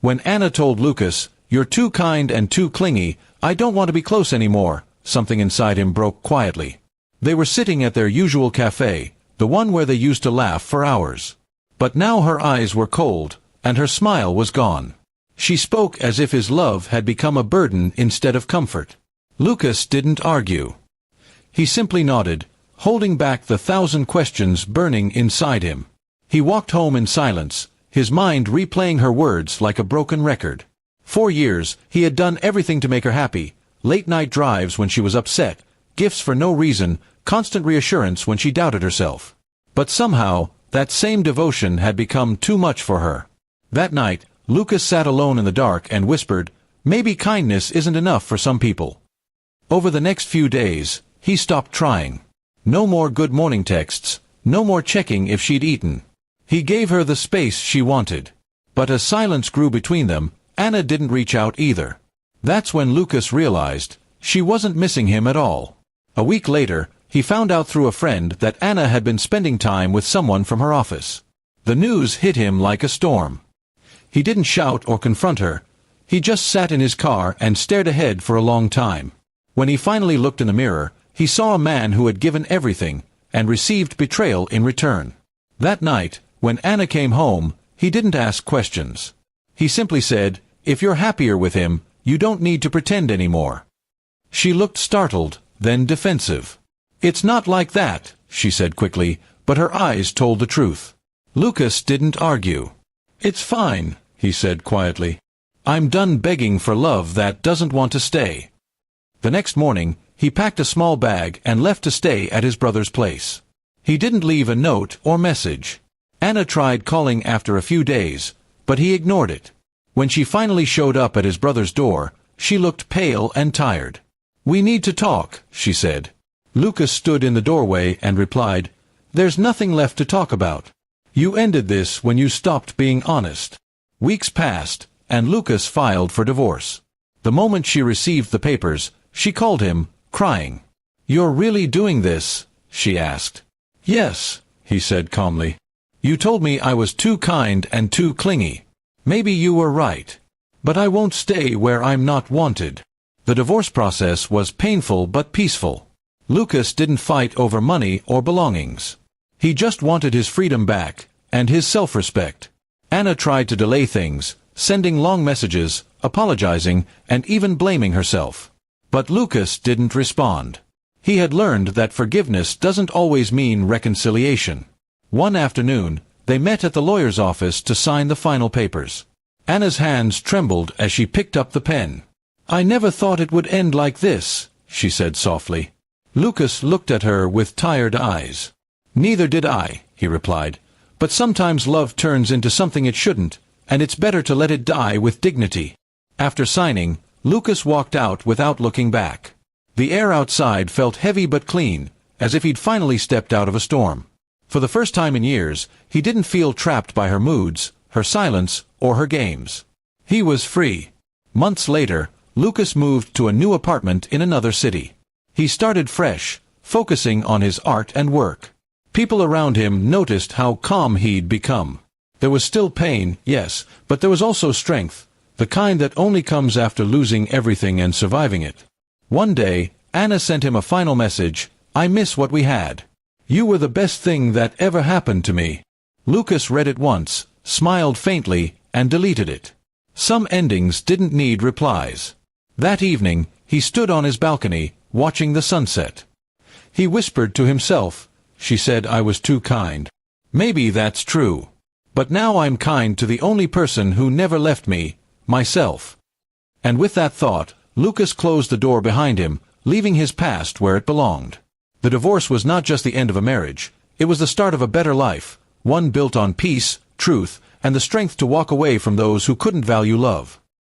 When Anna told Lucas, "You're too kind and too clingy, I don't want to be close anymore," something inside him broke quietly. They were sitting at their usual cafe, the one where they used to laugh for hours. But now her eyes were cold, and her smile was gone. She spoke as if his love had become a burden instead of comfort. Lucas didn't argue. He simply nodded, holding back the 1,000 questions burning inside him. He walked home in silence, his mind replaying her words like a broken record. 4 years, he had done everything to make her happy: late-night drives when she was upset, gifts for no reason, constant reassurance when she doubted herself. But somehow, that same devotion had become too much for her. That night, Lucas sat alone in the dark and whispered, "Maybe kindness isn't enough for some people." Over the next few days, he stopped trying. No more good morning texts, no more checking if she'd eaten. He gave her the space she wanted. But as silence grew between them, Anna didn't reach out either. That's when Lucas realized she wasn't missing him at all. A week later, he found out through a friend that Anna had been spending time with someone from her office. The news hit him like a storm. He didn't shout or confront her. He just sat in his car and stared ahead for a long time. When he finally looked in the mirror, he saw a man who had given everything, and received betrayal in return. That night, when Anna came home, he didn't ask questions. He simply said, "If you're happier with him, you don't need to pretend anymore." She looked startled, then defensive. "It's not like that," she said quickly, but her eyes told the truth. Lucas didn't argue. "It's fine," he said quietly. "I'm done begging for love that doesn't want to stay." The next morning, he packed a small bag and left to stay at his brother's place. He didn't leave a note or message. Anna tried calling after a few days, but he ignored it. When she finally showed up at his brother's door, she looked pale and tired. "We need to talk," she said. Lucas stood in the doorway and replied, "There's nothing left to talk about. You ended this when you stopped being honest." Weeks passed, and Lucas filed for divorce. The moment she received the papers, she called him, crying. "You're really doing this?" she asked. "Yes," he said calmly. "You told me I was too kind and too clingy. Maybe you were right. But I won't stay where I'm not wanted." The divorce process was painful but peaceful. Lucas didn't fight over money or belongings. He just wanted his freedom back, and his self-respect. Anna tried to delay things, sending long messages, apologizing, and even blaming herself. But Lucas didn't respond. He had learned that forgiveness doesn't always mean reconciliation. One afternoon, they met at the lawyer's office to sign the final papers. Anna's hands trembled as she picked up the pen. "I never thought it would end like this," she said softly. Lucas looked at her with tired eyes. "Neither did I," he replied. "But sometimes love turns into something it shouldn't, and it's better to let it die with dignity." After signing, Lucas walked out without looking back. The air outside felt heavy but clean, as if he'd finally stepped out of a storm. For the first time in years, he didn't feel trapped by her moods, her silence, or her games. He was free. Months later, Lucas moved to a new apartment in another city. He started fresh, focusing on his art and work. People around him noticed how calm he'd become. There was still pain, yes, but there was also strength, the kind that only comes after losing everything and surviving it. One day, Anna sent him a final message, "I miss what we had. You were the best thing that ever happened to me." Lucas read it once, smiled faintly, and deleted it. Some endings didn't need replies. That evening, he stood on his balcony, watching the sunset. He whispered to himself, "She said I was too kind. Maybe that's true. But now I'm kind to the only person who never left me, myself." And with that thought, Lucas closed the door behind him, leaving his past where it belonged. The divorce was not just the end of a marriage, it was the start of a better life, one built on peace, truth, and the strength to walk away from those who couldn't value love.